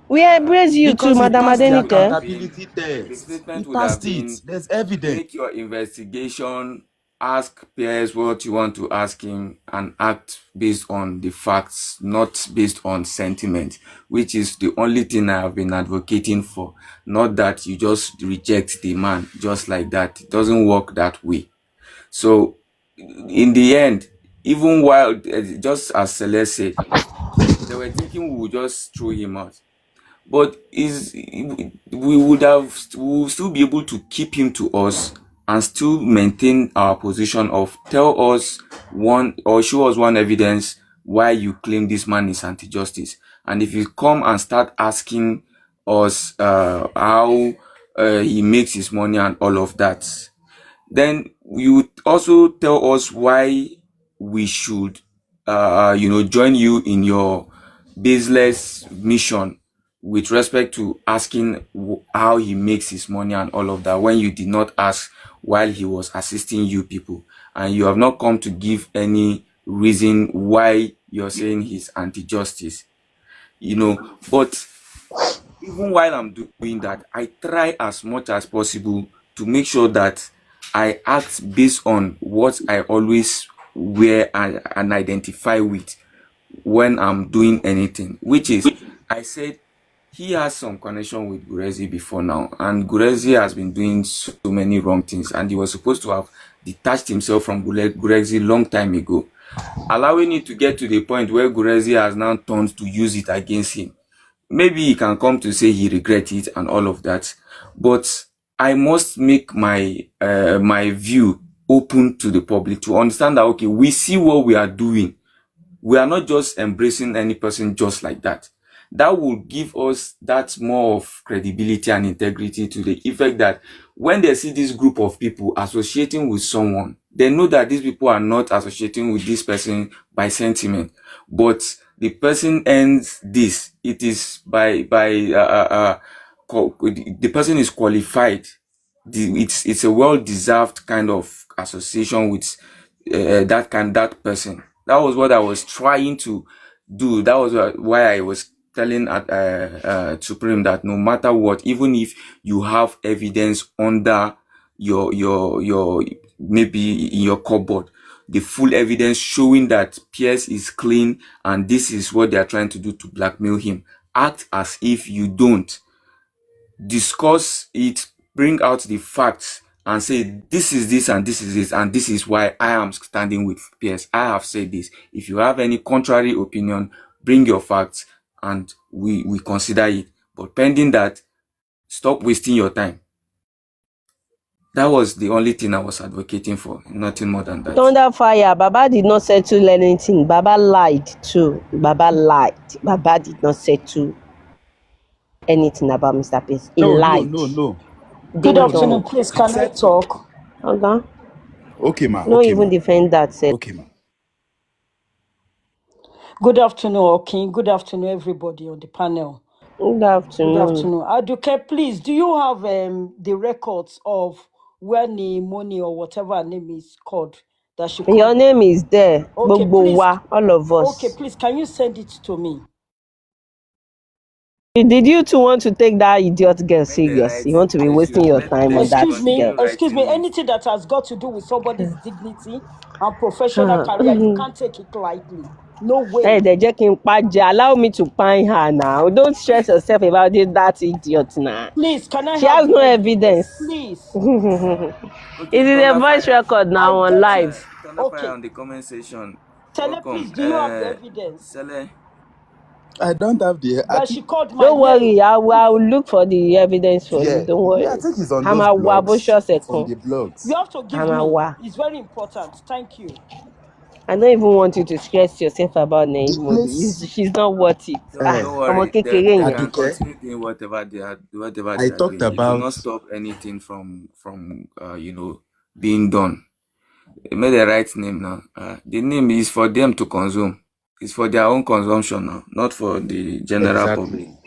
We embrace you too, because he Madam passed the would Adenike. have been accountability the test. He statement would have passed it. been, There's evidence. make your investigation, ask Pierce what you want to ask him, and act based on the facts, not based on sentiment, which is the only thing I have been advocating for. Not that you just reject the man just like that. It doesn't work that way. So, in the end, even while, just as Celeste said, they were thinking we would just throw him out. But we will still be able to keep him to us and still maintain our position of tell us one or show us one evidence why you claim this man is anti-justice. And if you come and start asking us how he makes his money and all of that, then you also tell us why we should join you in your baseless mission with respect to asking how he makes his money and all of that, when you did not ask while he was assisting you people, and you have not come to give any reason why you're saying he's anti-justice. But even while I'm doing that, I try as much as possible to make sure that I act based on what I always wear and identify with when I'm doing anything, which is, I said he has some connection with Gurezi before now, and Gurezi has been doing so many wrong things, and he was supposed to have detached himself from Gurezi long time ago, allowing it to get to the point where Gurezi has now turned to use it against him. Maybe he can come to say he regret it and all of that, but I must make my view open to the public to understand that, okay, we see what we are doing. We are not just embracing any person just like that. That will give us that more of credibility and integrity, to the effect that when they see this group of people associating with someone, they know that these people are not associating with this person by sentiment, but the person ends this. It is the person is qualified. It's a well-deserved kind of association with that person. That was what I was trying to do. That was why I was telling Supreme that no matter what, even if you have evidence under your maybe in your cupboard, the full evidence showing that Pierce is clean and this is what they are trying to do to blackmail him, act as if you don't. discuss it, bring out the facts, and say this is this and this is this and this is why I am standing with PS. I have said this. If you have any contrary opinion, bring your facts and we consider it. But pending that, stop wasting your time. That was the only thing I was advocating for, nothing more than that. Thunder fire. Baba did not settle anything. Baba lied too. Baba lied. Baba did not settle anything about Mr. Peace. He lied. No. Good Ding afternoon, dong. please. Can I talk? Okay. Okay, ma. No Okay, even ma. defend that. Said. Okay, ma. Good afternoon, Okin. Good afternoon, everybody on the panel. Good Good afternoon. afternoon. Aduke, please, do you have the records of when Money or whatever her name is called that she Your called? name is there. Okay, Gbogbo please. wa, all of us. Okay, please, can you send it to me? Did you two want to take that idiot girl Make the serious? right, You want to be they wasting should your let, time they on should that Excuse me, girl. continue excuse me. writing it. Anything that has got to do with somebody's dignity and professional career, you can't take it lightly. No Hey, way. they're checking Paja. Allow me to find her now. Don't stress yourself about that idiot now. Please, can I She have has the no evidence? Evidence. Please. It Okay, is a voice Thunderfire. record I now on get live. it. Thunderfire Okay. on the comment section. Tell her, Welcome. please, do you have the evidence Sele. I don't have the. I that think she called my Don't worry, name? I will look for the evidence for you. yeah. Don't Yeah, I worry. think it's on I'm those a wabo blogs. short It's on second. the blogs. You have to give I'm a me. wa. It's very important. Thank you. I don't even want you to stress yourself about The Neimobi. place. She's not worth it. Don't I'm worry. okay, They yẹn. can Aduke, continue doing whatever I they are talked doing. It will about. not stop anything from being done. They made the right name now. The name is for them to consume. It's for their own consumption now, not for the general public. Exactly.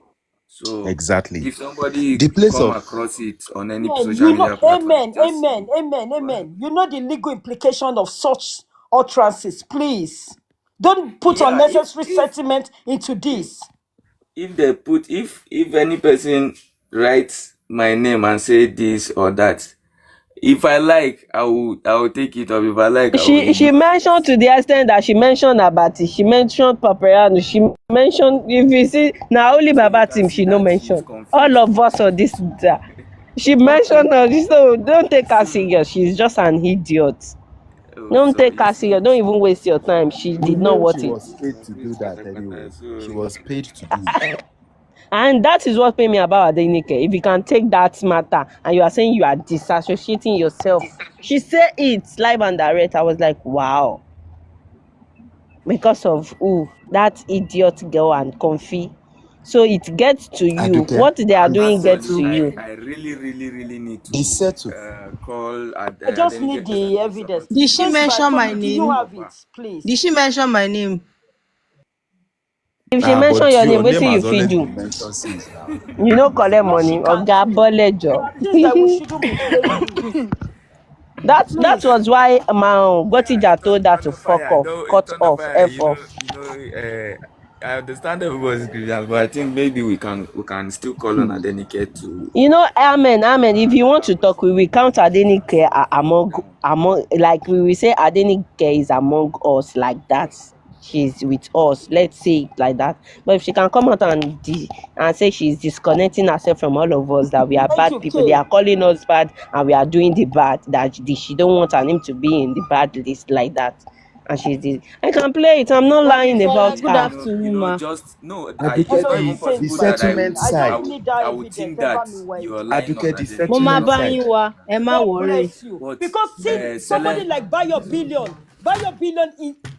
So Exactly. if somebody The place come of. across it on any Amen. social You know, media platform, amen, just amen, amen, go ahead. amen. You know the legal implication of such utterances. Please don't put Yeah, unnecessary sentiment into this. if they put if any person writes my name and say this or that, if I like, I will take it up. If I like, I will She ignore mentioned to the extent that she mentioned Abati, she mentioned Paparazzi, she mentioned, if you see, now only it. So you Baba can team see she no that she's mention. All confused. of us on this that. She Okay. mentioned us, so don't take her So serious. She's just an idiot. Don't so take you her see, serious. Don't even waste your time. She You did not know she want it. was paid to do confused that katakata. anyway. She So was paid to do it. And that is what made me about Adenike. If you can take that matter and you are saying you are disassociating yourself. She said it live and direct. I was like, wow. Because of who? That idiot girl and Comfy. So it gets to you. Aduke, What they are the doing gets to actually, settle. you. I really need The to settle. call I just need Adenike the personally. evidence. Someone to Did she give Prince me mention my Vitomi, do you name? have it, proper. please? Did she mention my name? If she mention But your name, your what name see you has fit always do? been mentioned since now. You know collect No, she money. can't. Oga There Bolejo. are things that we shouldn't be playing with. That Please. was why Yeah, Gotija told her to fuck Thunderfire. off, No, cut off, Thunderfire. F off. I understand everybody's grievance, but I think maybe we can still call on Adenike to You know, amen, amen. If you want have to a talk, we will count Adenike sit down. among, like we will say Adenike is among us like that. She's with us. Let's say it like that. But if she can come out and say she's disconnecting herself from all of us, that we are Thank bad you, people, they Kay. are calling us bad, and we are doing the bad. That she don't want her name to be in the bad list like that. And she's this. I can play it. I'm not Daddy lying Fire, about good her. You afternoon, know, ma. just no. I It's Aduke, know not you even say the it possible by that I Kay. settlement would, I I don't side. would, need that I would evidence. think Ever that me you went. are lying on Aduke, the Mo Adenike's máa settlement bá behalf. side. yín wá, ẹ má God worry. bless you. But Because see, somebody Sele, like Buy Your Billion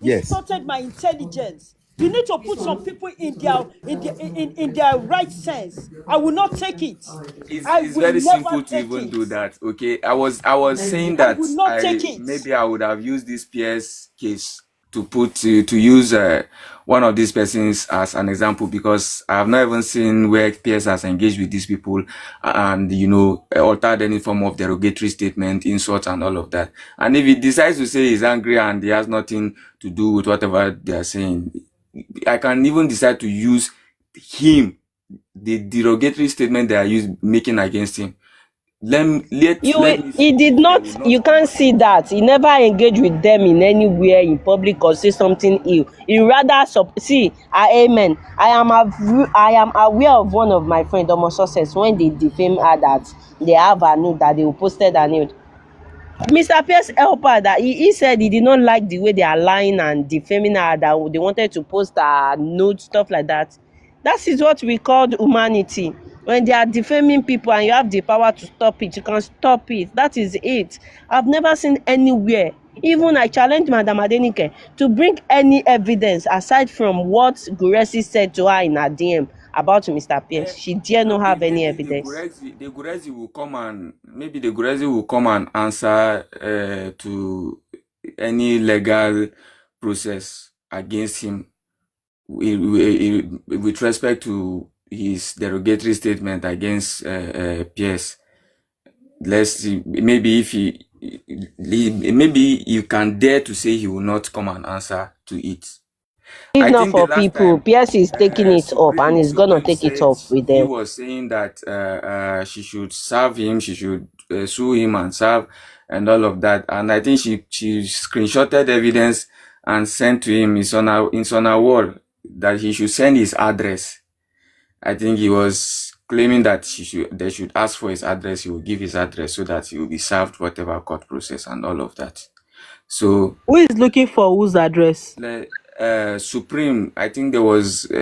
Yes. insulted my intelligence. You need to put some people in their right sense. I will not take it. I it's will very never simple to take even it. do that. Okay, I was saying I that will not take I it. maybe I would have used this PS case to use one of these persons as an example, because I have not even seen where PS has engaged with these people and altered any form of derogatory statement, insult, and all of that. And if he decides to say he's angry and he has nothing to do with whatever they are saying, I can even decide to use him, the derogatory statement they are making against him. let me He see did if they not, will not you come can't and see answer. that. He never engaged with them in anywhere in public or say something ill. He rather, see, amen. I am aware of one of my friend, Omo Success, when they defame her that they have a nude, that they posted a nude. Mr. Pierce helped her that he said he did not like the way they are lying and defaming her, that they wanted to post a note, stuff like that. That is what we call humanity. When they are defaming people and you have the power to stop it, you can stop it. That is it. I've never seen anywhere. Even I challenged Madam Adenike to bring any evidence aside from what Guresi said to her in her DM about Mr. Pierce. She dare not have any Maybe evidence. The Gurezi will come and answer to any legal process against him with respect to his derogatory statement against Pierce. Let's see. Maybe if maybe you can dare to say he will not come and answer to it. If I not think the for last people, time Pierce is taking it up and he's gonna Supreme take it said up with he them. was saying that she should serve him, she should sue him and serve and all of that. And I think she screenshotted evidence and sent to him. It's on her wall that he should send his address. I think he was claiming that they should ask for his address. He will give his address so that he will be served whatever court process and all of that. So Who is looking for whose address? Supreme, I think there was some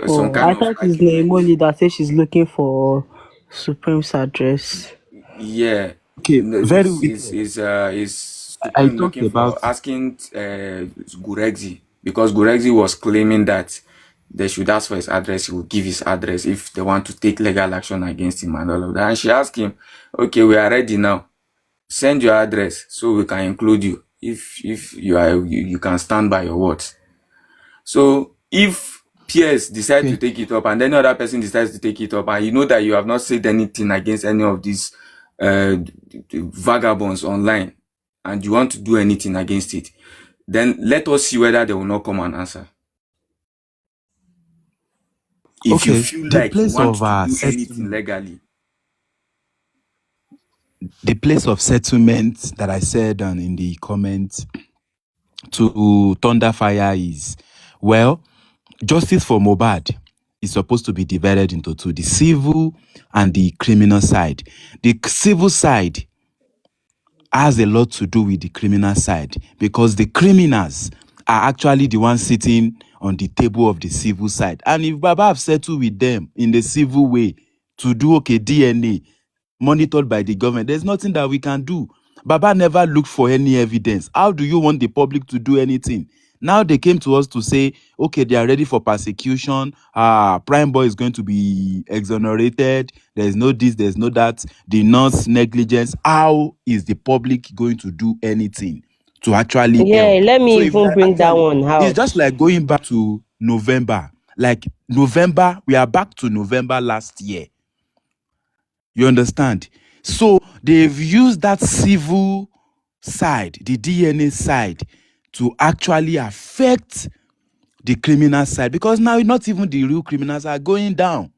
Oh, kind I of thought it's argument. Naimoni that says she's looking for Supreme's address. Yeah, Okay, very wicked. is I Supreme talked looking about. for asking Gurexi, because Gurexi was claiming that they should ask for his address. He will give his address if they want to take legal action against him and all of that. And she asked him, "Okay, we are ready now. Send your address so we can include you. If you can stand by your words." So if Pierce decides to Okay. take it up and any other person decides to take it up, and you know that you have not said anything against any of these vagabonds online, and you want to do anything against it, then let us see whether they will not come and answer. If you Okay. feel The like you place want of to do anything settlement. legally, The place of settlement that I said in the comments to Thunderfire is, well, justice for Mohbad is supposed to be divided into two: the civil and the criminal side. The civil side has a lot to do with the criminal side, because the criminals are actually the ones sitting on the table of the civil side. And if Baba have settled with them in the civil way to do DNA monitored by the government, there's nothing that we can do. Baba never looked for any evidence. How do you want the public to do anything? Now they came to us to say, okay, they are ready for persecution. Prime Boy is going to be exonerated. There's no this, there's no that. The nurse negligence. How is the public going to do anything to actually Yeah, help? let So me if we even are bring that actually, one it's out. just like going back to November. Like November, we are back to November last year. You understand? So they've used that civil side, the DNA side, to actually affect the criminal side, because now not even the real criminals are going down.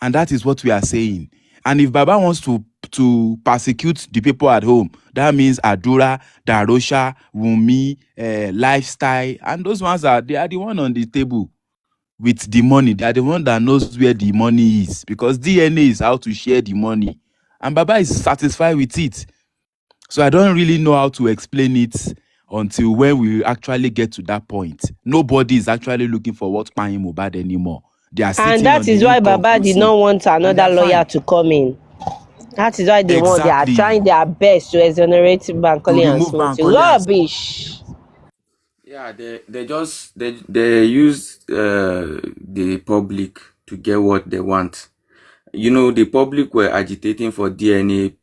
And that is what we are saying. And if Baba wants to persecute the people at home, that means Adura, Darosha, Wumi, Lifestyle, and those ones they are the one on the table with the money. They are the one that knows where the money is, because DNA is how to share the money. And Baba is satisfied with it. So I don't really know how to explain it until when we actually get to that point. Nobody is actually looking for what's paying Mohbad anymore. They are And sitting that on is the why Baba did not inconclusive, want and they another are lawyer fine. to come in. That is why they are Exactly. trying their best to exonerate To Bankole and remove Smith. Bankole and Rubbish. yeah, they use the public to get what they want. You know, the public were agitating for DNA,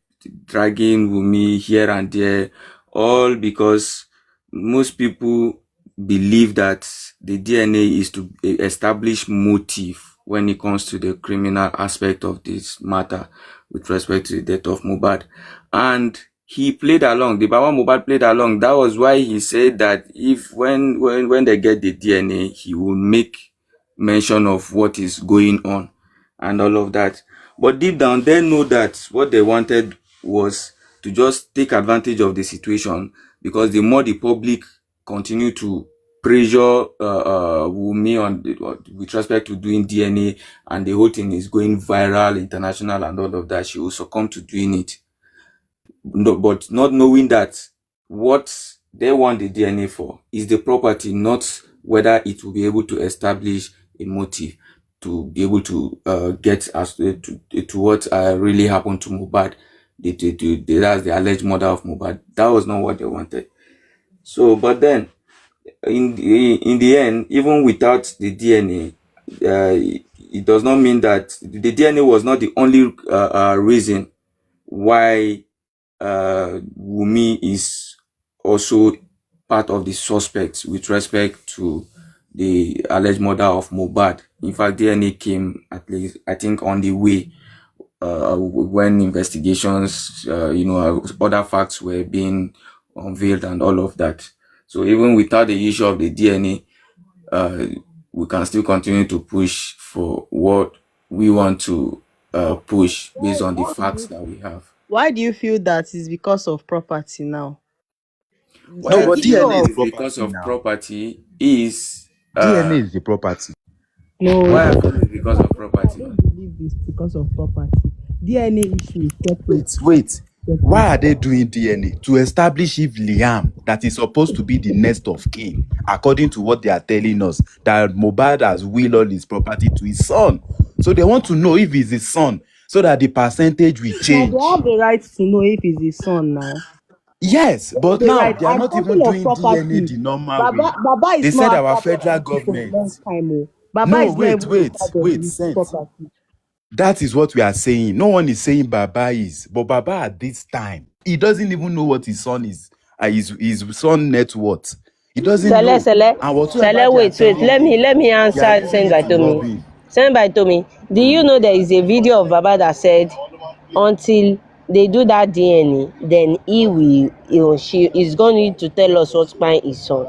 dragging Wumi here and there, all because most people believe that the DNA is to establish motive when it comes to the criminal aspect of this matter with respect to the death of Mohbad. And he played along. The Baba Mohbad played along. That was why he said that if when they get the DNA, he will make mention of what is going on and all of that. But deep down, they know that what they wanted was to just take advantage of the situation, because the more the public continue to pressure Wumi with respect to doing DNA, and the whole thing is going viral, international, and all of that, she will succumb to doing it. No, but not knowing that what they want the DNA for is the property, not whether it will be able to establish a motive to be able to get as to what really happened to Mohbad. That's the alleged mother of Mohbad. That was not what they wanted. So, but then in the end, even without the DNA, it does not mean that the DNA was not the only reason why Wumi is also part of the suspects with respect to the alleged murder of Mohbad. In fact, DNA came, at least I think, on the way when investigations, other facts were being unveiled and all of that. So even without the issue of the DNA, we can still continue to push for what we want to push based on the facts that we have. Why do you feel that is because of property now? No, Why The I but feel issue DNA of is it's property because of now. property is DNA is the property. no, why I feel it's because of I property. don't believe it's because of property. DNA issue is separate. Wait. Separate. Why are they doing DNA? To establish if Liam, that is supposed to be the next of kin, according to what they are telling us, that Mohbad has willed all his property to his son. So they want to know if he's his son, so that the percentage will Now they change. have the right to know if it's his son now. Yes, They have but the now right. they are And not even talking of doing DNA property, the normal way. Baba They is said not our after federal property for a long government. time. Oh. Baba No, is not wait, even in wait, charge of wait, his sense. property. That is what we are saying. No one is saying Baba is, but Baba at this time, he doesn't even know what his son is, his son net worth. He doesn't Sele, know. Sele, And whatsoever Sele, they are wait. telling him, Let me they are answer using sent it by to rob Tommy. him. Sent by Tommy. Do you know there is a video of Baba that said until they do that DNA, then he or she is going to tell us what's buying his son.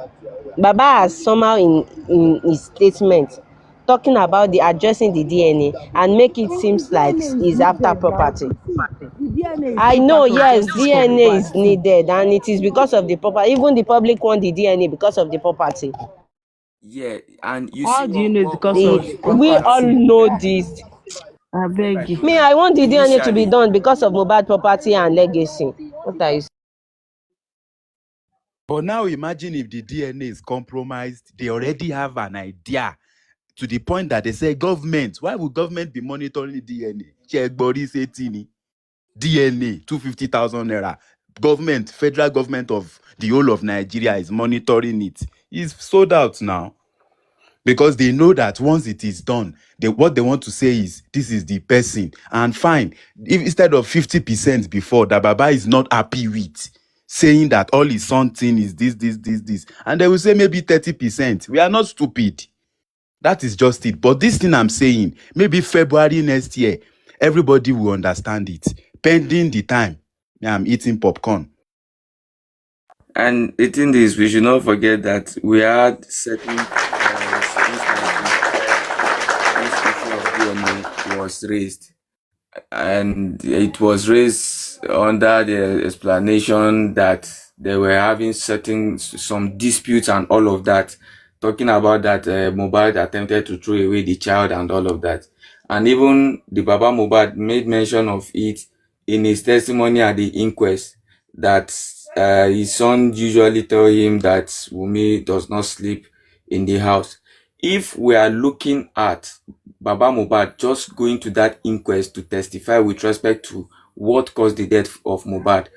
Baba has somehow in his statement talking about the addressing the DNA and make it So seems the like DNA is he's after needed, right? property. See, the DNA is I still know, part of yes, justice for DNA Mohbad is too. needed and it is because of the property. Even the public want the DNA because of the property. Yeah, and you see How do you know it's because what of was the We all property? know this. I sent by beg you. Me, Tomi I want the DNA to be initially. done because of Mohbad property and legacy. What are you saying? But now imagine if the DNA is compromised, they already have an idea to the point that they say, government, why would government be monitoring DNA? Check body say tini. DNA, 250,000 naira. Government, federal government of the whole of Nigeria is monitoring it. It's sold out now because they know that once it is done, what they want to say is this is the person. And fine, if instead of 50% before that Baba is not happy with, saying that all his son thing is this, and they will say maybe 30%. We are not stupid. That is just it. But this thing I'm saying, maybe February next year, everybody will understand it. Pending the time, I'm eating popcorn. And the thing is, we should not forget that we had certain instances where this issue of DNA was raised, and it was raised under the explanation that they were having certain some disputes and all of that, talking about that Mohbad attempted to throw away the child and all of that, and even the Baba Mohbad made mention of it in his testimony at the inquest, that his son usually tell him that Wumi does not sleep in the house. If we are looking at Baba Mohbad just going to that inquest to testify with respect to what caused the death of Mohbad,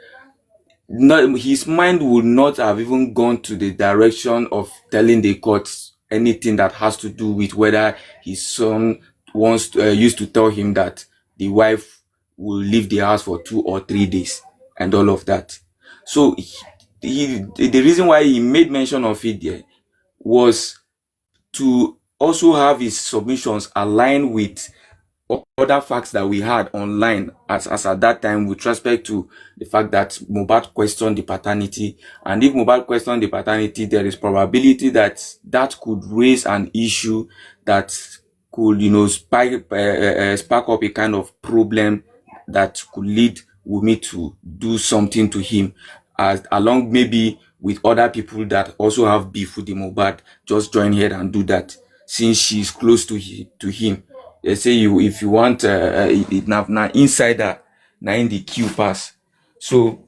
no, his mind would not have even gone to the direction of telling the court anything that has to do with whether his son used to tell him that the wife will leave the house for 2 or 3 days and all of that. So the reason why he made mention of it there was to also have his submissions align with other facts that we had online as at that time with respect to the fact that Mohbad questioned the paternity. And if Mohbad questioned the paternity, there is probability that that could raise an issue that could, spark up a kind of problem that could lead Wumi to do something to him, as along maybe with other people that also have beef with the Mohbad, just join here and do that since she's close to him. They say if you want now insider now in the queue pass. So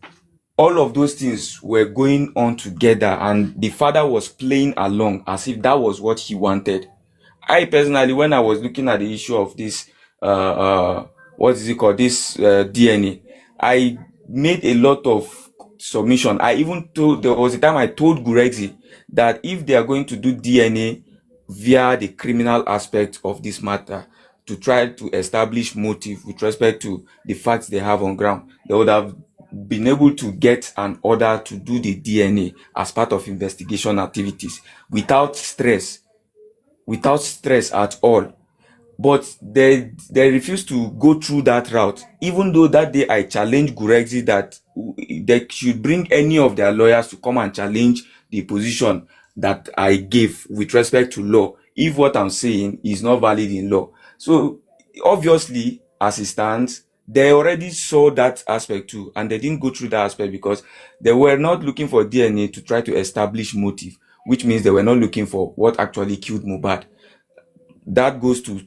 all of those things were going on together, and the father was playing along as if that was what he wanted. I personally, when I was looking at the issue of this, what is it called, this DNA, I made a lot of submission. I even told, there was a time I told Gurexi that if they are going to do DNA via the criminal aspect of this matter to try to establish motive with respect to the facts they have on ground, they would have been able to get an order to do the DNA as part of investigation activities without stress at all. But they refused to go through that route, even though that day I challenged Gurexi that they should bring any of their lawyers to come and challenge the position that I gave with respect to law, if what I'm saying is not valid in law. So obviously, as it stands, they already saw that aspect too, and they didn't go through that aspect because they were not looking for DNA to try to establish motive, which means they were not looking for what actually killed Mohbad. That goes to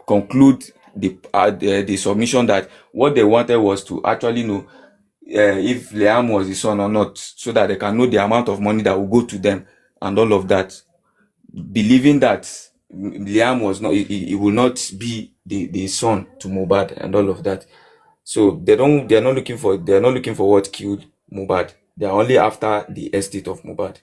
conclude the submission that what they wanted was to actually know if Liam was the son or not, so that they can know the amount of money that will go to them and all of that, believing that Liam was not, he will not be the son to Mohbad and all of that. So they're not looking for what killed Mohbad. They're only after the estate of Mohbad.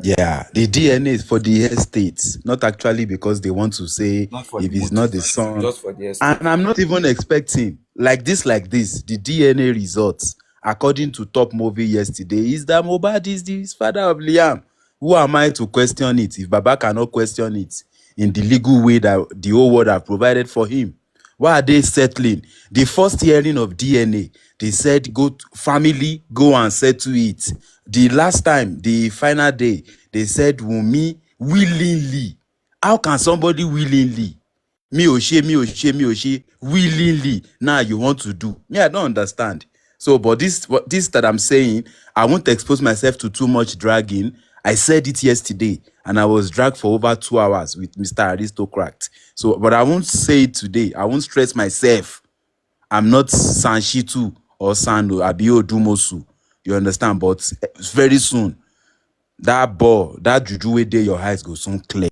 Yeah, the DNA is for the estate, not actually because they want to say Not for if the it's not motive, the son. just for the estate. And I'm not even expecting like this, the DNA results, according to Top Movie yesterday, is that Mohbad is the father of Liam. Who am I to question it if Baba cannot question it in the legal way that the whole world have provided for him? Why are they settling? The first hearing of DNA, they said family, go and settle it. The last time, the final day, they said Wunmi willingly. How can somebody willingly? Me ò ṣe, willingly. Now you want to do. Me, I don't understand. So, but this that I'm saying, I won't expose myself to too much dragging. I said it yesterday, and I was dragged for over 2 hours with Mr. Aristocrat. So, but I won't say it today. I won't stress myself. I'm not Sanshitu or Sando Abio Dumosu. You understand? But very soon, that ball, that juju way there, your eyes go soon clear.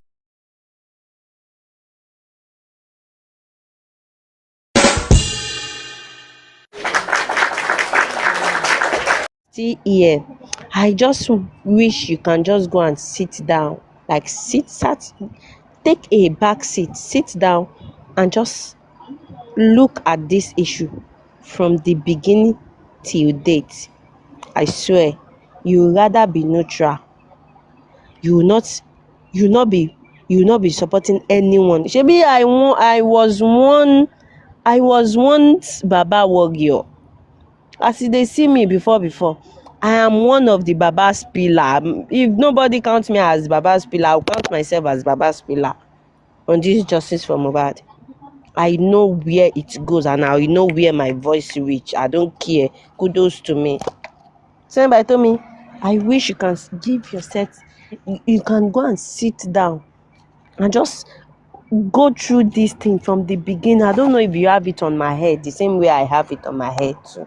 See here, I just wish you can just go and sit down, like take a back seat, sit down and just look at this issue from the beginning till date. I swear, you would rather be neutral. You will not be supporting anyone. Shebi I was once Baba warrior. As they see me before, I am one of the Baba's pillar. If nobody counts me as Baba's pillar, I'll count myself as Baba's pillar on this justice for Mohbad. I know where it goes and I know where my voice reach. I don't care. Kudos to me. Somebody told me, I wish you can give yourself, you can go and sit down and just go through this thing from the beginning. I don't know if you have it on my head the same way I have it on my head too.